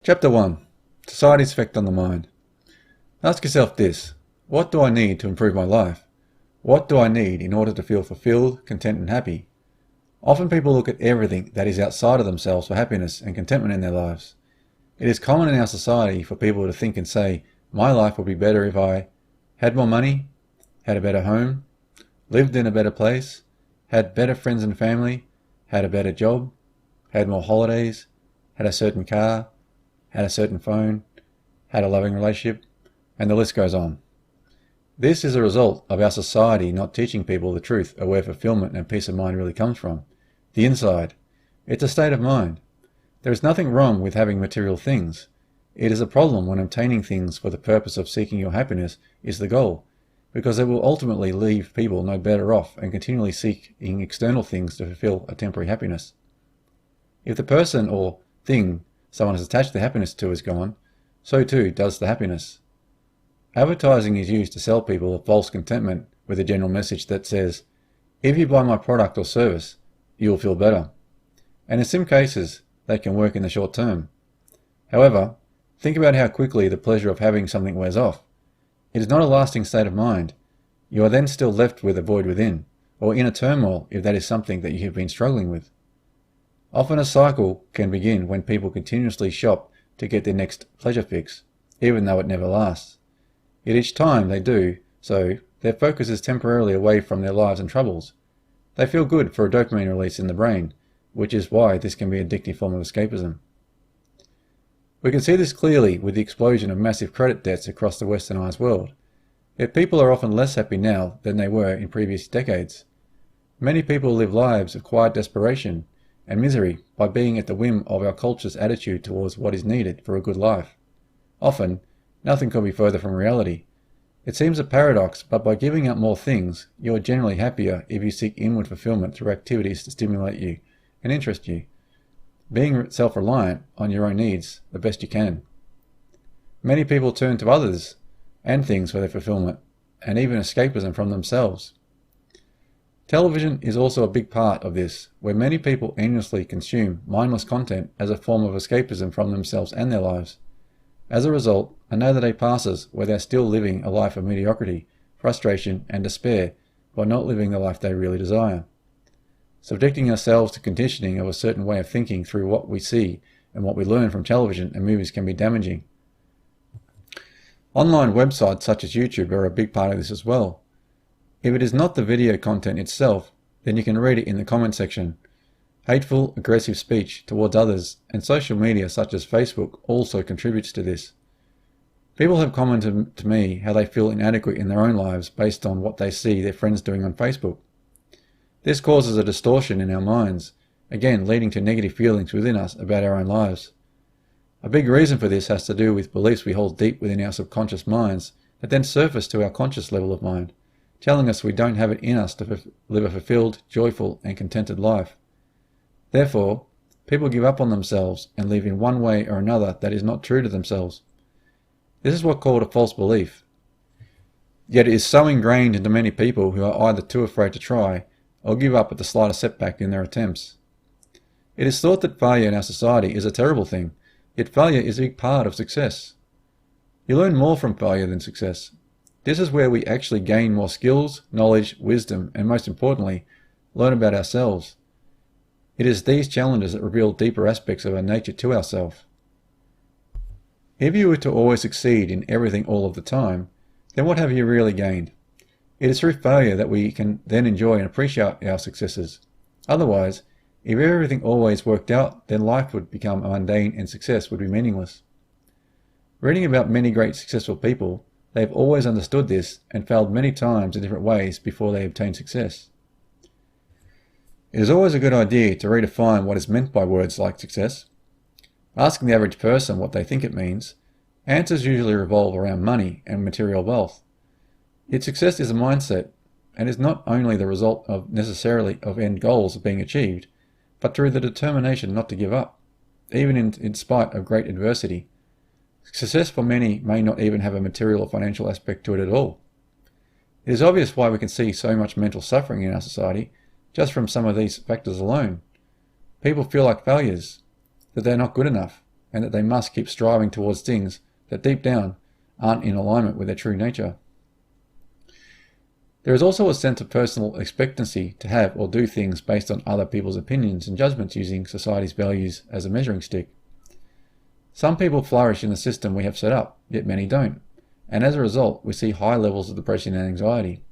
Chapter 1. Society's Effect on the Mind. Ask yourself this: what do I need to improve my life? What do I need in order to feel fulfilled, content and happy? Often people look at everything that is outside of themselves for happiness and contentment in their lives. It is common in our society for people to think and say, my life would be better if I had more money, had a better home, lived in a better place, had better friends and family, had a better job, had more holidays, had a certain car, had a certain phone, had a loving relationship, and the list goes on. This is a result of our society not teaching people the truth of where fulfillment and peace of mind really comes from. The inside. It's a state of mind. There is nothing wrong with having material things. It is a problem when obtaining things for the purpose of seeking your happiness is the goal, because it will ultimately leave people no better off and continually seeking external things to fulfill a temporary happiness. If the person or thing someone has attached their happiness to is gone, so too does the happiness. Advertising is used to sell people a false contentment with a general message that says, if you buy my product or service, you will feel better. And in some cases, they can work in the short term. However, think about how quickly the pleasure of having something wears off. It is not a lasting state of mind. You are then still left with a void within, or in a turmoil if that is something that you have been struggling with. Often a cycle can begin when people continuously shop to get their next pleasure fix, even though it never lasts. Yet each time they do so, their focus is temporarily away from their lives and troubles. They feel good for a dopamine release in the brain, which is why this can be an addictive form of escapism. We can see this clearly with the explosion of massive credit debts across the westernized world. Yet people are often less happy now than they were in previous decades. Many people live lives of quiet desperation and misery by being at the whim of our culture's attitude towards what is needed for a good life. Often, nothing could be further from reality. It seems a paradox, but by giving up more things, you are generally happier if you seek inward fulfillment through activities to stimulate you and interest you, being self-reliant on your own needs the best you can. Many people turn to others and things for their fulfillment, and even escapism from themselves. Television is also a big part of this, where many people endlessly consume mindless content as a form of escapism from themselves and their lives. As a result, another day passes where they're still living a life of mediocrity, frustration, and despair by not living the life they really desire. Subjecting ourselves to conditioning of a certain way of thinking through what we see and what we learn from television and movies can be damaging. Online websites such as YouTube are a big part of this as well. If it is not the video content itself, then you can read it in the comment section. Hateful, aggressive speech towards others and social media such as Facebook also contributes to this. People have commented to me how they feel inadequate in their own lives based on what they see their friends doing on Facebook. This causes a distortion in our minds, again leading to negative feelings within us about our own lives. A big reason for this has to do with beliefs we hold deep within our subconscious minds that then surface to our conscious level of mind, telling us we don't have it in us to live a fulfilled, joyful and contented life. Therefore, people give up on themselves and live in one way or another that is not true to themselves. This is what's called a false belief. Yet it is so ingrained into many people who are either too afraid to try or give up at the slightest setback in their attempts. It is thought that failure in our society is a terrible thing, yet failure is a big part of success. You learn more from failure than success. This is where we actually gain more skills, knowledge, wisdom, and most importantly, learn about ourselves. It is these challenges that reveal deeper aspects of our nature to ourselves. If you were to always succeed in everything all of the time, then what have you really gained? It is through failure that we can then enjoy and appreciate our successes. Otherwise, if everything always worked out, then life would become mundane and success would be meaningless. Reading about many great successful people, they have always understood this and failed many times in different ways before they obtained success. It is always a good idea to redefine what is meant by words like success. Asking the average person what they think it means, answers usually revolve around money and material wealth. Yet success is a mindset, and is not only the result of necessarily of end goals being achieved, but through the determination not to give up, even in spite of great adversity. Success for many may not even have a material or financial aspect to it at all. It is obvious why we can see so much mental suffering in our society just from some of these factors alone. People feel like failures, that they're not good enough, and that they must keep striving towards things that deep down aren't in alignment with their true nature. There is also a sense of personal expectancy to have or do things based on other people's opinions and judgments using society's values as a measuring stick. Some people flourish in the system we have set up, yet many don't, and as a result we see high levels of depression and anxiety.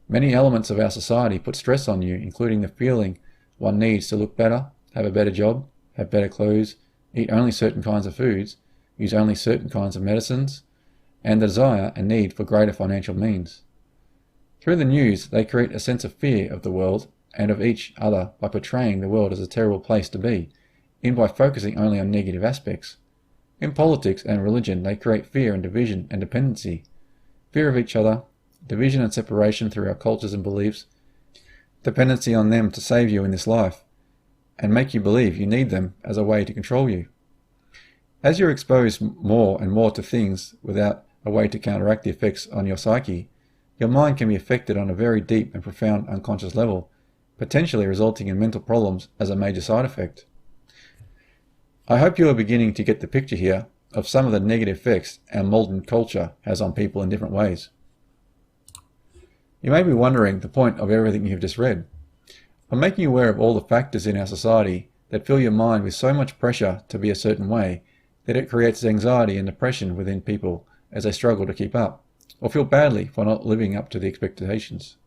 Many elements of our society put stress on you, including the feeling one needs to look better, have a better job, have better clothes, eat only certain kinds of foods, use only certain kinds of medicines, and the desire and need for greater financial means. Through the news, they create a sense of fear of the world and of each other by portraying the world as a terrible place to be, and by focusing only on negative aspects. In politics and religion, they create fear and division and dependency. Fear of each other, division and separation through our cultures and beliefs, dependency on them to save you in this life, and make you believe you need them as a way to control you. As you're exposed more and more to things without a way to counteract the effects on your psyche, your mind can be affected on a very deep and profound unconscious level, potentially resulting in mental problems as a major side effect. I hope you are beginning to get the picture here of some of the negative effects our modern culture has on people in different ways. You may be wondering the point of everything you've just read. I'm making you aware of all the factors in our society that fill your mind with so much pressure to be a certain way that it creates anxiety and depression within people as they struggle to keep up, or feel badly for not living up to the expectations.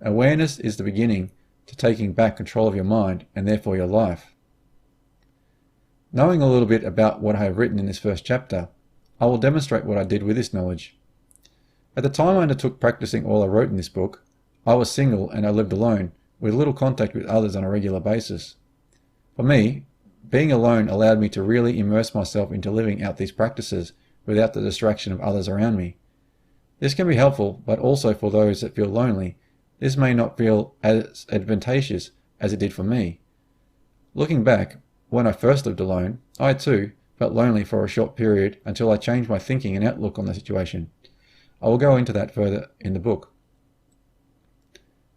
Awareness is the beginning to taking back control of your mind and therefore your life. Knowing a little bit about what I have written in this first chapter, I will demonstrate what I did with this knowledge. At the time I undertook practicing all I wrote in this book, I was single and I lived alone, with little contact with others on a regular basis. For me, being alone allowed me to really immerse myself into living out these practices without the distraction of others around me. This can be helpful, but also for those that feel lonely, this may not feel as advantageous as it did for me. Looking back, when I first lived alone, I too felt lonely for a short period until I changed my thinking and outlook on the situation. I will go into that further in the book.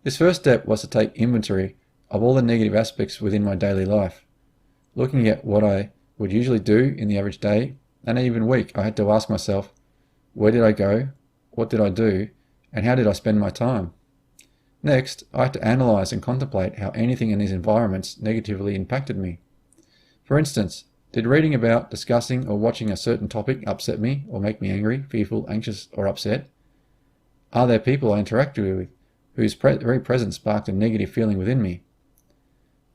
This first step was to take inventory of all the negative aspects within my daily life. Looking at what I would usually do in the average day and even week, I had to ask myself, where did I go? What did I do? And how did I spend my time? Next, I had to analyze and contemplate how anything in these environments negatively impacted me. For instance, did reading about, discussing, or watching a certain topic upset me or make me angry, fearful, anxious, or upset? Are there people I interacted with whose very presence sparked a negative feeling within me?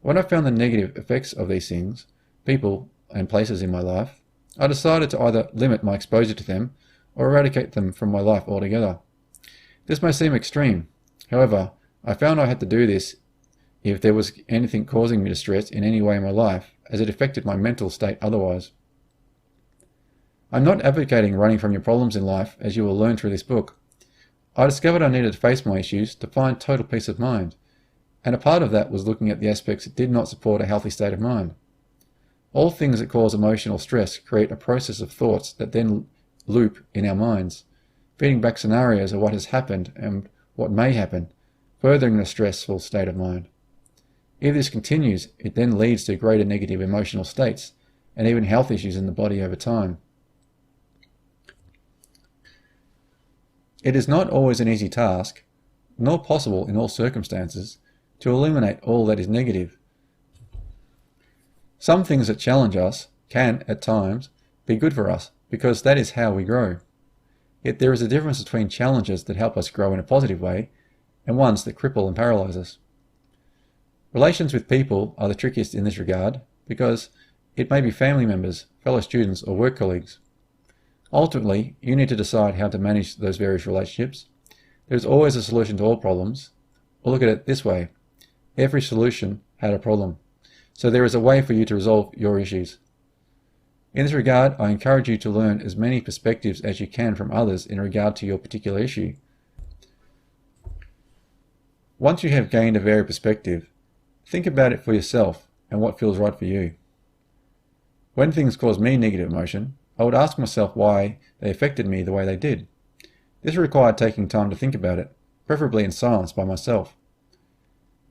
When I found the negative effects of these things, people, and places in my life, I decided to either limit my exposure to them or eradicate them from my life altogether. This may seem extreme. However, I found I had to do this if there was anything causing me distress in any way in my life, as it affected my mental state otherwise. I'm not advocating running from your problems in life, as you will learn through this book. I discovered I needed to face my issues to find total peace of mind, and a part of that was looking at the aspects that did not support a healthy state of mind. All things that cause emotional stress create a process of thoughts that then loop in our minds, feeding back scenarios of what has happened and what may happen, furthering the stressful state of mind. If this continues, it then leads to greater negative emotional states and even health issues in the body over time. It is not always an easy task, nor possible in all circumstances, to eliminate all that is negative. Some things that challenge us can, at times, be good for us, because that is how we grow. Yet there is a difference between challenges that help us grow in a positive way and ones that cripple and paralyze us. Relations with people are the trickiest in this regard, because it may be family members, fellow students, or work colleagues. Ultimately, you need to decide how to manage those various relationships. There is always a solution to all problems. Or look at it this way: every solution had a problem, so there is a way for you to resolve your issues. In this regard, I encourage you to learn as many perspectives as you can from others in regard to your particular issue. Once you have gained a varied perspective, think about it for yourself and what feels right for you. When things cause me negative emotion, I would ask myself why they affected me the way they did. This required taking time to think about it, preferably in silence by myself.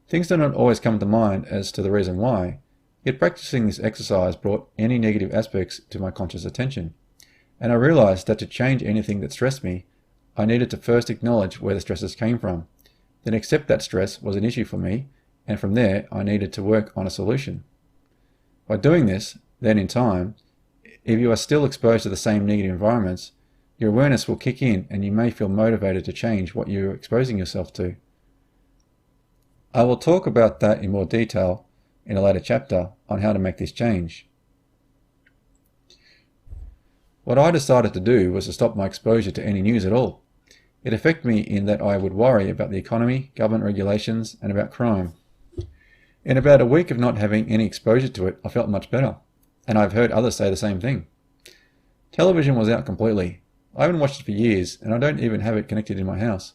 Things do not always come to mind as to the reason why. Yet practicing this exercise brought any negative aspects to my conscious attention, and I realized that to change anything that stressed me, I needed to first acknowledge where the stresses came from, then accept that stress was an issue for me, and from there I needed to work on a solution. By doing this, then in time, if you are still exposed to the same negative environments, your awareness will kick in and you may feel motivated to change what you're exposing yourself to. I will talk about that in more detail in a later chapter on how to make this change. What I decided to do was to stop my exposure to any news at all. It affected me in that I would worry about the economy, government regulations, and about crime. In about a week of not having any exposure to it, I felt much better, and I've heard others say the same thing. Television was out completely. I haven't watched it for years, and I don't even have it connected in my house.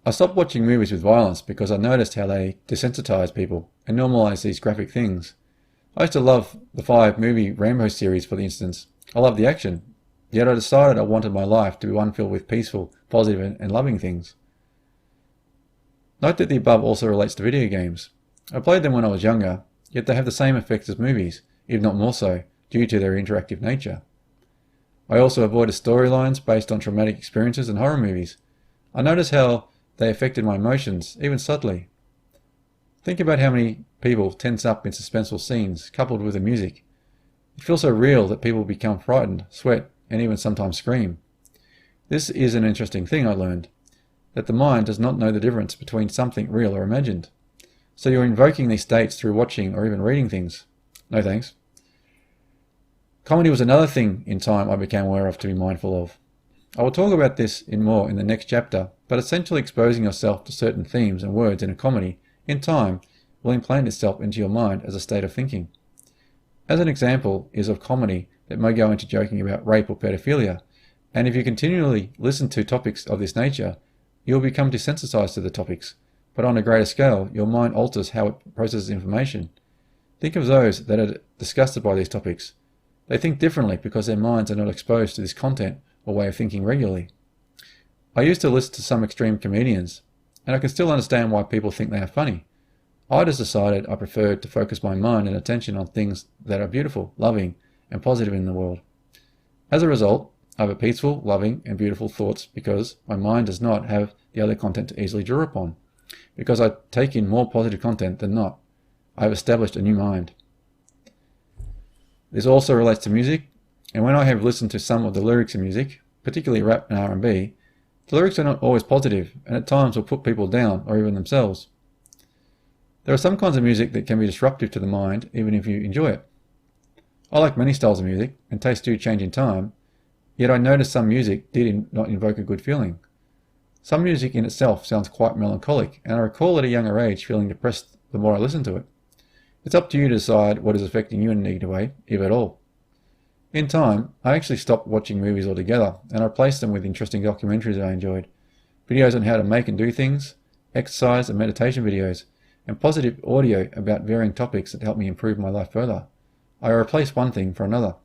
I stopped watching movies with violence because I noticed how they desensitize people and normalize these graphic things. I used to love the 5-movie Rambo series, for instance. I loved the action, yet I decided I wanted my life to be one filled with peaceful, positive, and loving things. Note that the above also relates to video games. I played them when I was younger, yet they have the same effects as movies, if not more so, due to their interactive nature. I also avoided storylines based on traumatic experiences and horror movies. I noticed how they affected my emotions, even subtly. Think about how many people tense up in suspenseful scenes, coupled with the music. It feels so real that people become frightened, sweat, and even sometimes scream. This is an interesting thing I learned, that the mind does not know the difference between something real or imagined. So you're invoking these states through watching or even reading things. No thanks. Comedy was another thing in time I became aware of to be mindful of. I will talk about this more in the next chapter, but essentially exposing yourself to certain themes and words in a comedy, in time, will implant itself into your mind as a state of thinking. As an example is of comedy that may go into joking about rape or pedophilia, and if you continually listen to topics of this nature, you will become desensitized to the topics, but on a greater scale, your mind alters how it processes information. Think of those that are disgusted by these topics. They think differently because their minds are not exposed to this content or way of thinking regularly. I used to listen to some extreme comedians, and I can still understand why people think they are funny. I just decided I preferred to focus my mind and attention on things that are beautiful, loving, and positive in the world. As a result, I have a peaceful, loving, and beautiful thoughts because my mind does not have the other content to easily draw upon. Because I take in more positive content than not, I have established a new mind. This also relates to music, and when I have listened to some of the lyrics in music, particularly rap and R&B, the lyrics are not always positive, and at times will put people down, or even themselves. There are some kinds of music that can be disruptive to the mind, even if you enjoy it. I like many styles of music, and tastes do change in time, yet I noticed some music did not invoke a good feeling. Some music in itself sounds quite melancholic, and I recall at a younger age feeling depressed the more I listened to it. It's up to you to decide what is affecting you in a negative way, if at all. In time, I actually stopped watching movies altogether, and I replaced them with interesting documentaries I enjoyed, videos on how to make and do things, exercise and meditation videos, and positive audio about varying topics that help me improve my life further. I replaced one thing for another.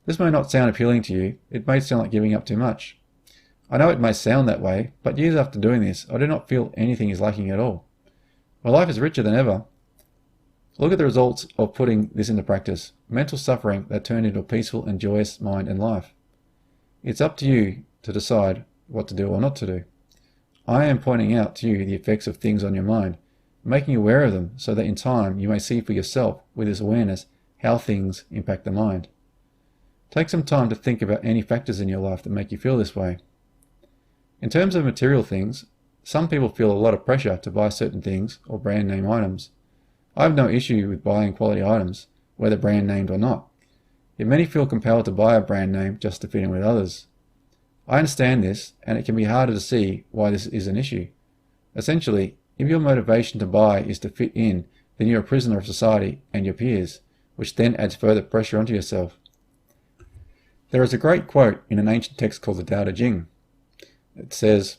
This may not sound appealing to you. It may sound like giving up too much. I know it may sound that way, but years after doing this, I do not feel anything is lacking at all. My life is richer than ever. Look at the results of putting this into practice. Mental suffering that turned into a peaceful and joyous mind and life. It's up to you to decide what to do or not to do. I am pointing out to you the effects of things on your mind, making you aware of them so that in time you may see for yourself with this awareness how things impact the mind. Take some time to think about any factors in your life that make you feel this way. In terms of material things, some people feel a lot of pressure to buy certain things or brand name items. I have no issue with buying quality items, whether brand named or not. Yet many feel compelled to buy a brand name just to fit in with others. I understand this, and it can be harder to see why this is an issue. Essentially, if your motivation to buy is to fit in, then you're a prisoner of society and your peers, which then adds further pressure onto yourself. There is a great quote in an ancient text called the Tao Te Ching. It says,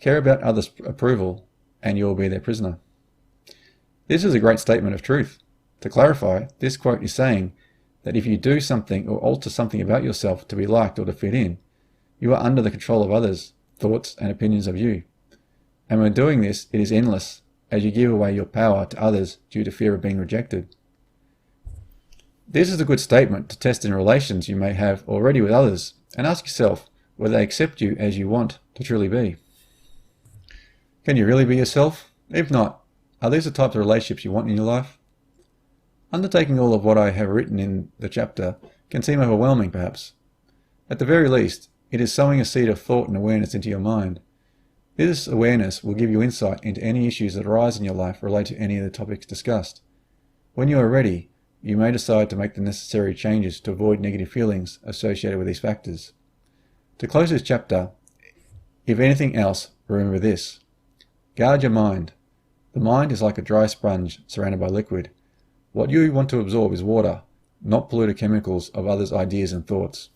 "Care about others' approval, and you will be their prisoner." This is a great statement of truth. To clarify, this quote is saying that if you do something or alter something about yourself to be liked or to fit in, you are under the control of others' thoughts and opinions of you. And when doing this, it is endless, as you give away your power to others due to fear of being rejected. This is a good statement to test in relations you may have already with others, and ask yourself whether they accept you as you want to truly be. Can you really be yourself? If not, are these the types of relationships you want in your life? Undertaking all of what I have written in the chapter can seem overwhelming, perhaps. At the very least, it is sowing a seed of thought and awareness into your mind. This awareness will give you insight into any issues that arise in your life related to any of the topics discussed. When you are ready, you may decide to make the necessary changes to avoid negative feelings associated with these factors. To close this chapter, if anything else, remember this. Guard your mind. The mind is like a dry sponge surrounded by liquid. What you want to absorb is water, not polluted chemicals of others' ideas and thoughts.